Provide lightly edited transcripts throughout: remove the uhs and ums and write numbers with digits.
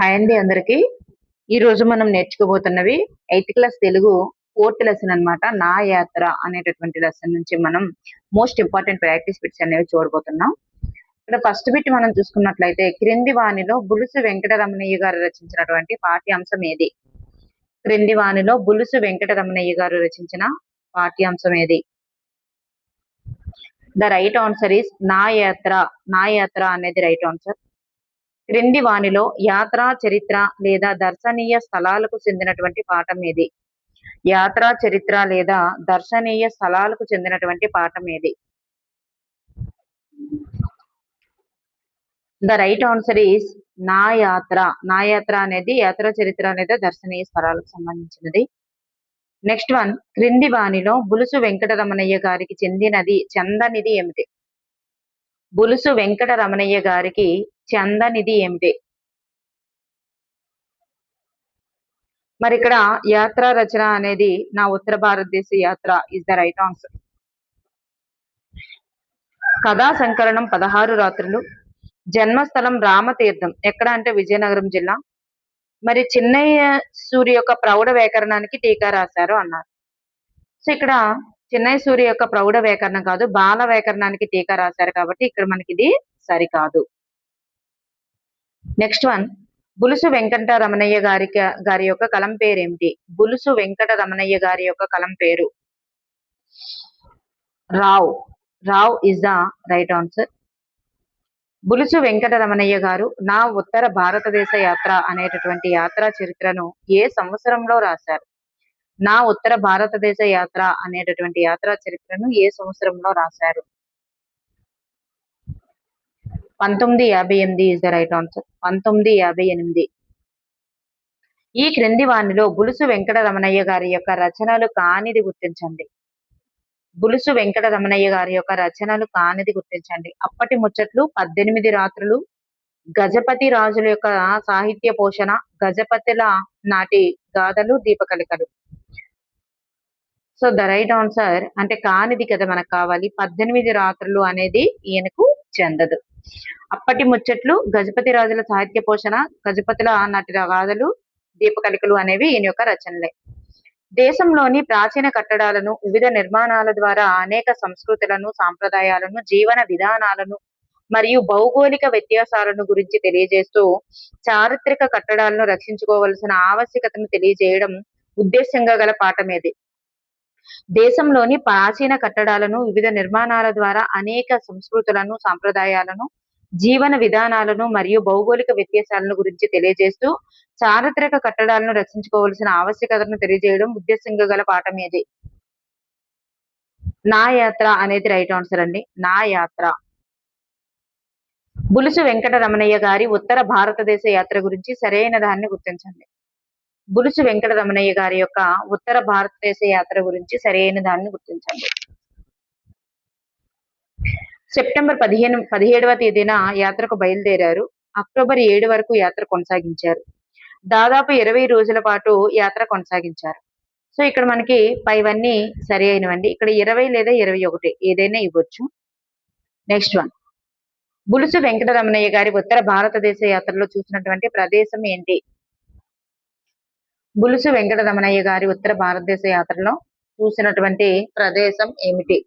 Hi అండి అందరికి. ఈ రోజు మనం నేర్చుకోబోతున్నవి 8th class Telugu 4th lesson అన్నమాట. నా యాత్ర అనేటటువంటి లెసన్ నుంచి మనం మోస్ట్ ఇంపార్టెంట్ ప్రాక్టీస్ బిట్స్ అనేవి చూడబోతున్నాం. ఇక్కడ ఫస్ట్ బిట్ మనం చూసుకున్నట్లయితే క్రింది వాణిలో బులుసు వెంకటరమణయ్య గారు రచించినటువంటి పాఠ్యాంశం ఏది? క్రింది వాణిలో బులుసు వెంకటరమణయ్య గారు రచించిన పాఠ్యాంశం ఏది? ద రైట్ ఆన్సర్ ఈస్ నా యాత్ర. నా యాత్ర అనేది రైట్ ఆన్సర్. క్రింది వానిలో యాత్రా చరిత్ర లేదా దర్శనీయ స్థలాలకు చెందినటువంటి పాఠం ఏది? యాత్రా చరిత్ర లేదా దర్శనీయ స్థలాలకు చెందినటువంటి పాఠం ఏది? ద రైట్ ఆన్సర్ ఈస్ నా యాత్ర. నా యాత్ర అనేది యాత్రా చరిత్ర లేదా దర్శనీయ స్థలాలకు సంబంధించినది. నెక్స్ట్ వన్, క్రింది వానిలో బులుసు వెంకటరమణయ్య గారికి చందనిది ఏమిటి? బులుసు వెంకటరమణయ్య గారికి చందనిది ఏమిటి? మరి ఇక్కడ యాత్రా రచన అనేది నా ఉత్తర భారతదేశ యాత్ర ఇస్ ద రైట్ ఆన్సర్. కథా సంకలనం 16 రాత్రులు. జన్మస్థలం రామతీర్థం ఎక్కడ అంటే విజయనగరం జిల్లా. మరి చిన్నయ్య సూరి యొక్క ప్రౌఢ వ్యాకరణానికి టీకా రాశారు అన్నారు. సో ఇక్కడ చిన్నయ్య సూరి యొక్క ప్రౌఢ వ్యాకరణం కాదు, బాల వ్యాకరణానికి టీకా రాశారు కాబట్టి ఇక్కడ మనకి ఇది సరికాదు. నెక్స్ట్ వన్, బులుసు వెంకట రమణయ్య గారి యొక్క కలం పేరు ఏమిటి? బులుసు వెంకట రమణయ్య గారి యొక్క కలం పేరు Rao. Rao is the right answer. Bulusu Venkata Ramanaiah గారు నా ఉత్తర భారతదేశ యాత్ర అనేటటువంటి యాత్రా చరిత్రను ఏ సంవత్సరంలో రాశారు? నా ఉత్తర భారతదేశ యాత్ర అనేటటువంటి యాత్రా చరిత్రను ఏ సంవత్సరంలో రాశారు? 1958 ఇస్ ద రైట్ ఆన్సర్. 1958. ఈ క్రింది వానిలో బులుసు వెంకట రమణయ్య గారి యొక్క రచనలు కానిది గుర్తించండి. బులుసు వెంకట రమణయ్య గారి యొక్క రచనలు కానిది గుర్తించండి. అప్పటి ముచ్చట్లు, 18 రాత్రులు, గజపతి రాజుల యొక్క సాహిత్య పోషణ, గజపతిల నాటి గాథలు, దీపకలికలు. సో ద రైట్ ఆన్సర్ అంటే కానిది కదా మనకు కావాలి. 18 రాత్రులు అనేది ఈయనకు చెందదు. అప్పటి ముచ్చట్లు, గజపతి రాజుల సాహిత్య పోషణ, గజపతుల నాటి గాథలు, దీపకలికలు అనేవి ఈయన యొక్క రచనలే. దేశంలోని ప్రాచీన కట్టడాలను, వివిధ నిర్మాణాల ద్వారా అనేక సంస్కృతులను, సాంప్రదాయాలను, జీవన విధానాలను మరియు భౌగోళిక వ్యత్యాసాలను గురించి తెలియజేస్తూ చారిత్రక కట్టడాలను రక్షించుకోవలసిన ఆవశ్యకతను తెలియజేయడం ఉద్దేశంగా గల పాఠం ఏది? దేశంలోని ప్రాచీన కట్టడాలను, వివిధ నిర్మాణాల ద్వారా అనేక సంస్కృతులను, సాంప్రదాయాలను, జీవన విధానాలను మరియు భౌగోళిక వ్యత్యాసాలను గురించి తెలియజేస్తూ చారిత్రక కట్టడాలను రక్షించుకోవాల్సిన ఆవశ్యకతను తెలియజేయడం ఉద్దేశంగా గల పాఠం ఏది? నా యాత్ర అనేది రైట్ ఆన్సర్ అండి. నా యాత్ర. బులుసు వెంకట రమణయ్య గారి ఉత్తర భారతదేశ యాత్ర గురించి సరైన దాన్ని గుర్తించండి. బులుసు వెంకట రమణయ్య గారి యొక్క ఉత్తర భారతదేశ యాత్ర గురించి సరైన దాన్ని గుర్తించండి. సెప్టెంబర్ 17వ తేదీన యాత్రకు బయలుదేరారు. అక్టోబర్ 7 వరకు యాత్ర కొనసాగించారు. దాదాపు 20 రోజుల పాటు యాత్ర కొనసాగించారు. సో ఇక్కడ మనకి పైవన్నీ సరి అయినవండి. ఇక్కడ 20 లేదా 21 ఏదైనా ఇవ్వచ్చు. నెక్స్ట్ వన్, బులుసు వెంకట రమణయ్య గారి ఉత్తర భారతదేశ యాత్రలో చూసినటువంటి ప్రదేశం ఏంటి? బులుసు వెంకట రమణయ్య గారి ఉత్తర భారతదేశ యాత్రలో చూసినటువంటి ప్రదేశం ఏమిటి?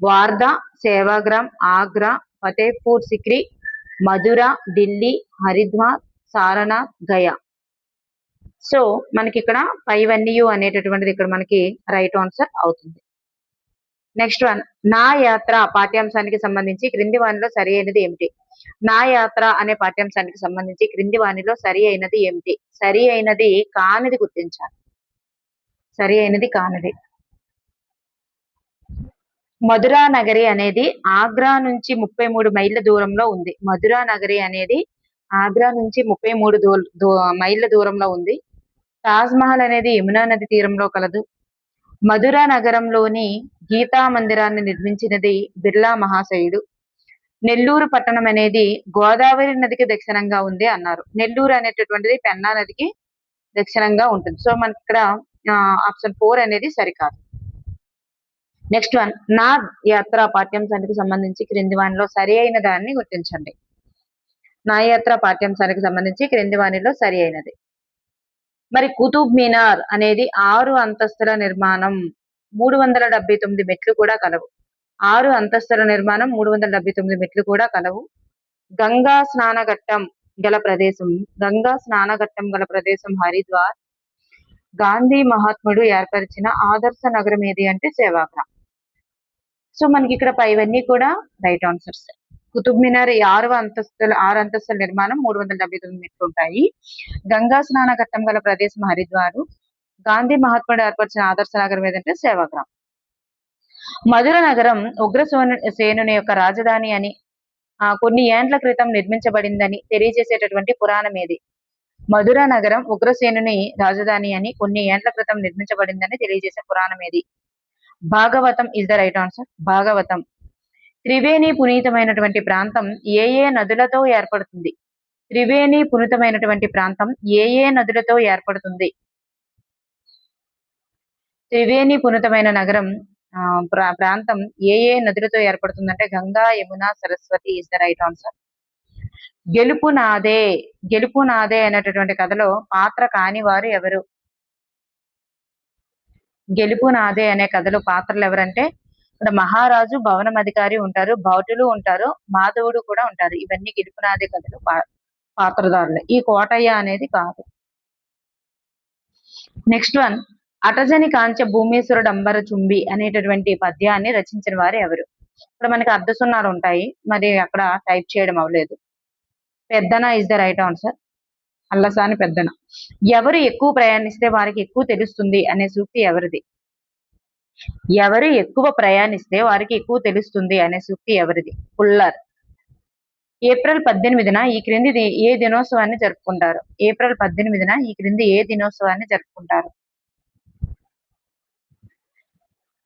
వార్దా, సేవాగ్రామ్, ఆగ్రా, ఫతేపూర్ సిక్రీ, మధుర, ఢిల్లీ, హరిద్వార్, సారనాథ్, గయా. సో మనకి ఇక్కడ పైవన్యూ అనేటటువంటిది ఇక్కడ మనకి రైట్ ఆన్సర్ అవుతుంది. నెక్స్ట్ వన్, నా యాత్ర పాఠ్యాంశానికి సంబంధించి క్రింది వానిలో సరి అయినది ఏమిటి? నా యాత్ర అనే పాఠ్యాంశానికి సంబంధించి క్రింది వానిలో సరి అయినది ఏమిటి? సరి అయినది కానిది గుర్తించాలి. సరి అయినది కానిది. మధురా నగరి అనేది ఆగ్రా నుంచి 33 మైళ్ళ దూరంలో ఉంది. మధురా నగరి అనేది ఆగ్రా నుంచి 33 మైళ్ళ దూరంలో ఉంది. తాజ్ మహల్ అనేది యమునా నది తీరంలో కలదు. మధురా నగరంలోని గీతా మందిరాన్ని నిర్మించినది బిర్లా మహాశయుడు. నెల్లూరు పట్టణం అనేది గోదావరి నదికి దక్షిణంగా ఉంది అన్నారు. నెల్లూరు అనేటటువంటిది పెన్నా నదికి దక్షిణంగా ఉంటుంది. సో మనకి ఇక్కడ ఆప్షన్ 4 అనేది సరికాదు. నెక్స్ట్ వన్, నా యాత్ర పాఠ్యాంశానికి సంబంధించి క్రింది వానిలో సరి అయిన దాన్ని గుర్తించండి. న్యాయయాత్ర పాఠ్యాంశానికి సంబంధించి క్రింది వానిలో సరి అయినది. మరి కుతుబ్ మినార్ అనేది 6 అంతస్తుల నిర్మాణం, 379 మెట్లు కూడా కలవు. 6 అంతస్తుల నిర్మాణం, 379 మెట్లు కూడా కలవు. గంగా స్నానఘట్టం గల ప్రదేశం హరిద్వార్. గాంధీ మహాత్ముడు ఏర్పరిచిన ఆదర్శ నగరం ఏది అంటే సేవాగ్రామ్. సో మనకి ఇక్కడ ఇవన్నీ కూడా రైట్ ఆన్సర్స్. కుతుబ్ మినార్ 6 అంతస్తుల నిర్మాణం, 379 మెట్లు ఉంటాయి. గంగా స్నాన ఘట్టం గల ప్రదేశం హరిద్వారు. గాంధీ మహాత్ముడు ఏర్పరిచిన ఆదర్శ నగరం ఏదంటే సేవాగ్రామ్. మధుర నగరం ఉగ్రసేనుని యొక్క రాజధాని అని కొన్ని ఏండ్ల క్రితం నిర్మించబడిందని తెలియజేసేటటువంటి పురాణం ఏది? మధుర నగరం ఉగ్రసేనుని రాజధాని అని కొన్ని ఏండ్ల క్రితం నిర్మించబడిందని తెలియజేసే పురాణం ఏది? Bhagavatam is the right answer. Bhagavatam. Triveni పునీతమైనటువంటి ప్రాంతం ఏ నదులతో ఏర్పడుతుంది? త్రివేణి పునీతమైనటువంటి ప్రాంతం ఏ నదులతో ఏర్పడుతుంది? త్రివేణి పునీతమైన నగరం ప్రాంతం ఏ నదులతో ఏర్పడుతుందంటే Ganga, Yamuna, Saraswati is the right answer. గెలుపు నాదే అనేటటువంటి కథలో పాత్ర కాని వారు ఎవరు? గెలుపు నాదే అనే కథలో పాత్రలు ఎవరంటే ఇక్కడ మహారాజు, భవనం అధికారి ఉంటారు, భటులు ఉంటారు, మాధవుడు కూడా ఉంటారు. ఇవన్నీ గెలుపు నాదే కథలో పాత్రదారులు. ఈ కోటయ్య అనేది కాదు. నెక్స్ట్ వన్, అటజని కాంచ భూమేశ్వరుడు అంబర చుంబి అనేటటువంటి పద్యాన్ని రచించిన వారు ఎవరు? ఇక్కడ మనకి అర్ధ సున్నాలు ఉంటాయి, మరి అక్కడ టైప్ చేయడం అవ్వలేదు. Peddana is the right answer. Allasani Peddana. ఎవరు ఎక్కువ ప్రయాణిస్తే వారికి ఎక్కువ తెలుస్తుంది అనే సూక్తి ఎవరిది? ఎవరు ఎక్కువ ప్రయాణిస్తే వారికి ఎక్కువ తెలుస్తుంది అనే సూక్తి ఎవరిది? పుల్లర్. ఏప్రిల్ 18న ఈ క్రింది ఏ దినోత్సవాన్ని జరుపుకుంటారు? ఏప్రిల్ 18న ఈ క్రింది ఏ దినోత్సవాన్ని జరుపుకుంటారు?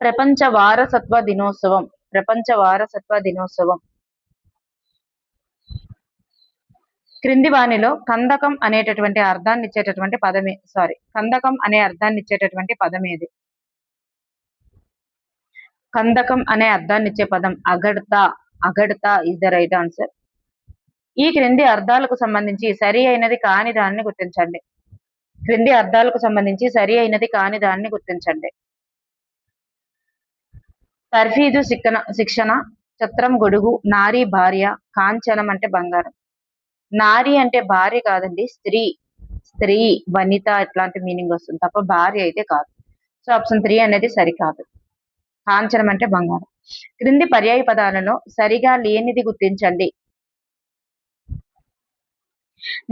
ప్రపంచ వారసత్వ దినోత్సవం. ప్రపంచ వారసత్వ దినోత్సవం. క్రింది వానిలో కందకం అనేటటువంటి అర్థాన్ని ఇచ్చేటటువంటి పదమే కందకం అనే అర్థాన్ని ఇచ్చేటటువంటి పదం ఏది? కందకం అనే అర్థాన్ని ఇచ్చే పదం అగడ్తా ఇస్ ద రైట్ ఆన్సర్. ఈ క్రింది అర్థాలకు సంబంధించి సరి అయినది కాని దాన్ని గుర్తించండి. క్రింది అర్థాలకు సంబంధించి సరి అయినది కాని దాన్ని గుర్తించండి. తర్ఫీదు శిక్షణ, ఛత్రం గొడుగు, నారీ భార్య, కాంచనం అంటే బంగారం. నారీ అంటే భార్య కాదండి, స్త్రీ, వనిత ఇట్లాంటి మీనింగ్ వస్తుంది తప్ప భార్య అయితే కాదు. సో ఆప్షన్ 3 అనేది సరికాదు. కాంచనం అంటే బంగారం. క్రింది పర్యాయ పదాలలో సరిగా లేనిది గుర్తించండి.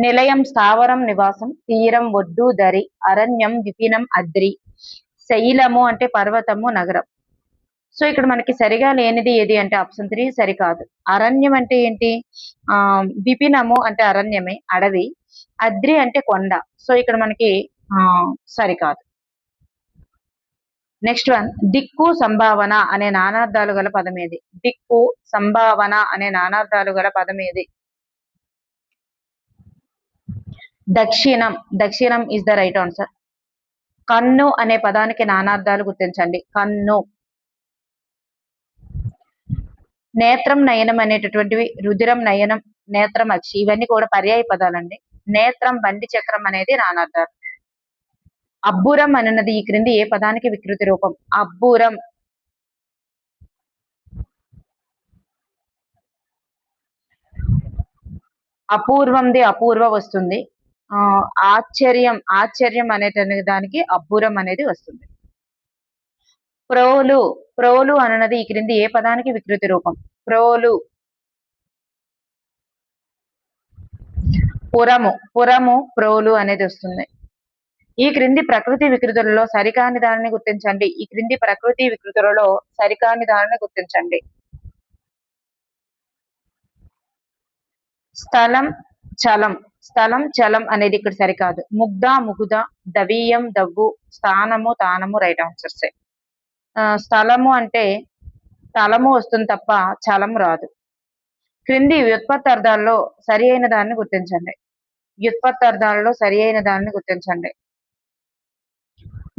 నిలయం స్థావరం నివాసం, తీరం ఒడ్డు దరి, అరణ్యం విపినం అద్రి, శైలము అంటే పర్వతము నగరం. సో ఇక్కడ మనకి సరిగా లేనిది ఏది అంటే ఆప్షన్ 3 సరికాదు. అరణ్యం అంటే ఏంటి? విపినము అంటే అరణ్యమే, అడవి. అద్రి అంటే కొండ. సో ఇక్కడ మనకి సరికాదు. నెక్స్ట్ వన్, దిక్కు సంభావన అనే నానార్థాలు గల పదం ఏది? దిక్కు సంభావన అనే నానార్థాలు గల పదం ఏది? దక్షిణం ఇస్ ద రైట్ ఆన్సర్. కన్ను అనే పదానికి నానార్థాలు గుర్తించండి. కన్ను. నేత్రం, నయనం అనేటటువంటివి, రుధిరం, నయనం, నేత్రం, అక్షి ఇవన్నీ కూడా పర్యాయ పదాలండి. నేత్రం, బండి చక్రం అనేది నానార్థాలు. అబ్బురం అనున్నది ఈ క్రింది ఏ పదానికి వికృతి రూపం? అబ్బురం. అపూర్వంది అపూర్వ వస్తుంది. ఆశ్చర్యం అనేటువంటి దానికి అబ్బురం అనేది వస్తుంది. ప్రోలు అనున్నది ఈ క్రింది ఏ పదానికి వికృతి రూపం? ప్రోలు. పురము ప్రోలు అనేది వస్తుంది. ఈ క్రింది ప్రకృతి వికృతులలో సరికాని దానిని గుర్తించండి. ఈ క్రింది ప్రకృతి వికృతులలో సరికాని దానిని గుర్తించండి. స్థలం చలం అనేది ఇక్కడ సరికాదు. ముగ్ధ, ముగుద, దవీయం, దవ్వు, స్థానము, తానము రైట్ ఆన్సర్సే. స్థలము అంటే తలము వస్తుంది తప్ప చలం రాదు. క్రింది వ్యుత్పత్తార్థాల్లో సరి అయిన దాన్ని గుర్తించండి. వ్యుత్పత్తార్థాలలో సరి అయిన దాన్ని గుర్తించండి.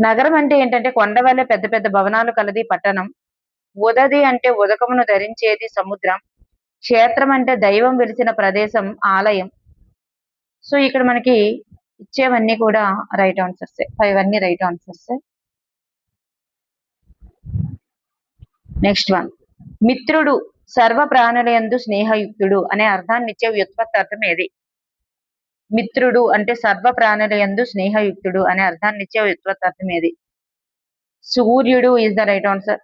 నగరం అంటే ఏంటంటే కొండ వల్లే పెద్ద పెద్ద భవనాలు కలది పట్టణం. ఉదది అంటే ఉదకమును ధరించేది సముద్రం. క్షేత్రం అంటే దైవం వెలిసిన ప్రదేశం, ఆలయం. సో ఇక్కడ మనకి ఇచ్చేవన్నీ కూడా రైట్ ఆన్సర్స్. ఇవన్నీ రైట్ ఆన్సర్స్. నెక్స్ట్ వన్, మిత్రుడు సర్వ ప్రాణులయందు స్నేహయుక్తుడు అనే అర్థాన్ని ఇచ్చే వ్యుత్పత్తార్థం ఏది? మిత్రుడు అంటే సర్వ ప్రాణులయందు స్నేహయుక్తుడు అనే అర్థాన్ని ఇచ్చే వ్యుత్పత్తార్థం ఏది? సూర్యుడు ఈజ్ ద రైట్ ఆన్సర్.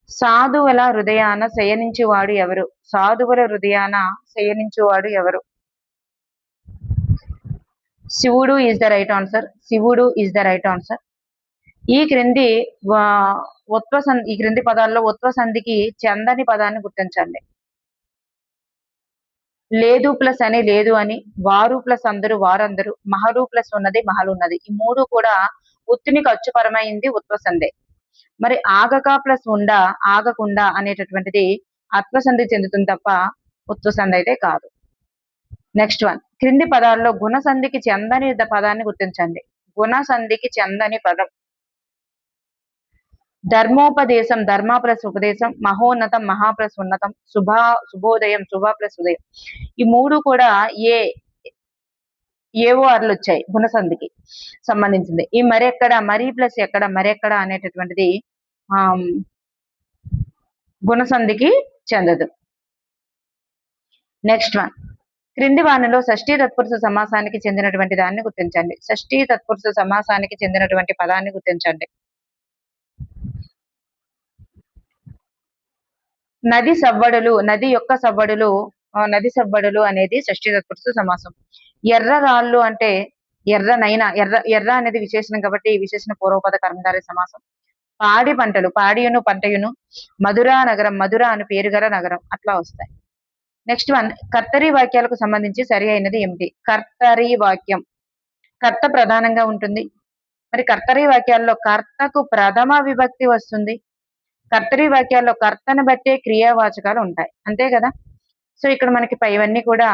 సాధువుల హృదయాన శయనించువాడు ఎవరు? సాధువుల హృదయాన శయనించువాడు ఎవరు? శివుడు ఈజ్ ద రైట్ ఆన్సర్. శివుడు ఈజ్ ద రైట్ ఆన్సర్. ఈ క్రింది ఈ క్రింది పదాల్లో ఉత్వ సంధికి చెందని పదాన్ని గుర్తించండి. లేదు ప్లస్ అని లేదు అని, వారు ప్లస్ అందరూ వారందరూ, మహలు ప్లస్ ఉన్నది మహలున్నది. ఈ మూడు కూడా ఉత్తునికి అచ్చుపరమైంది ఉత్వ సంధి. మరి ఆగక ప్లస్ ఉండ, ఆగకుండా అనేటటువంటిది అత్వసంధి చెందుతుంది తప్ప ఉత్వ సంధి అయితే కాదు. నెక్స్ట్ వన్, క్రింది పదాల్లో గుణ సంధికి చెందని పదాన్ని గుర్తించండి. గుణ సంధికి చెందని పదం. ధర్మోపదేశం, ధర్మ ప్లస్ ఉపదేశం, మహోన్నతం, మహా ప్లస్ ఉన్నతం, శుభోదయం, శుభ ప్లస్ ఉదయం. ఈ మూడు కూడా ఏవో అర్లు వచ్చాయి గుణసంధికి సంబంధించింది. ఈ మరెక్కడ, మరి ప్లస్ ఎక్కడ, మరెక్కడ అనేటటువంటిది గుణసంధికి చెందదు. నెక్స్ట్ వన్, క్రింది వానిలో షష్ఠీ తత్పురుష సమాసానికి చెందినటువంటి దాన్ని గుర్తించండి. షష్ఠీ తత్పురుష సమాసానికి చెందినటువంటి పదాన్ని గుర్తించండి. నది సవ్వడులు, నది యొక్క సవ్వడులు, నది సవ్వడులు అనేది షష్ఠీ తత్పురుష సమాసం. ఎర్ర రాళ్ళు అంటే ఎర్రనైనా, ఎర్ర అనేది విశేషణం కాబట్టి విశేషణ పూర్వపద కర్మధారయ సమాసం. పాడి పంటలు, పాడియును పంటయును, మధురా నగరం, మధుర అని పేరు గల నగరం, అట్లా వస్తాయి. నెక్స్ట్ వన్, కర్తరి వాక్యాలకు సంబంధించి సరి అయినది ఏమిటి? కర్తరి వాక్యం కర్త ప్రధానంగా ఉంటుంది. మరి కర్తరి వాక్యాల్లో కర్తకు ప్రథమ విభక్తి వస్తుంది. కర్తరి వాక్యాల్లో కర్తను బట్టే క్రియావాచకాలు ఉంటాయి, అంతే కదా. సో ఇక్కడ మనకి పైవన్నీ కూడా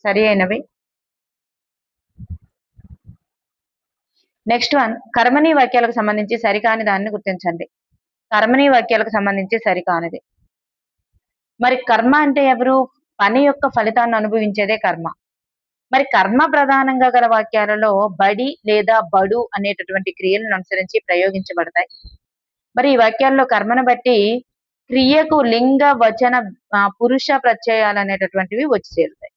సరి అయినవి. నెక్స్ట్ వన్, కర్మణీ వాక్యాలకు సంబంధించి సరికాని దాన్ని గుర్తించండి. కర్మణీ వాక్యాలకు సంబంధించి సరికానిది. మరి కర్మ అంటే ఎవరు? పని యొక్క ఫలితాన్ని అనుభవించేదే కర్మ. మరి కర్మ ప్రధానంగా గల వాక్యాలలో బడి లేదా బడు అనేటటువంటి క్రియలను అనుసరించి ప్రయోగించబడతాయి. మరి ఈ వాక్యాల్లో కర్మను బట్టి క్రియకు లింగ వచన పురుష ప్రత్యయాలు అనేటటువంటివి వచ్చి చేరుతాయి.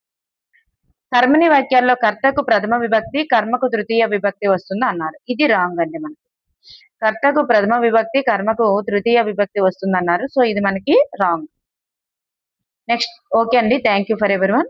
కర్మని వాక్యాల్లో కర్తకు ప్రథమ విభక్తి, కర్మకు తృతీయ విభక్తి వస్తుంది అన్నారు. ఇది రాంగ్ అండి. మనకి కర్తకు ప్రథమ విభక్తి, కర్మకు తృతీయ విభక్తి వస్తుంది అన్నారు. సో ఇది మనకి రాంగ్. నెక్స్ట్, ఓకే అండి, థ్యాంక్ యూ ఫర్ ఎవరీవన్.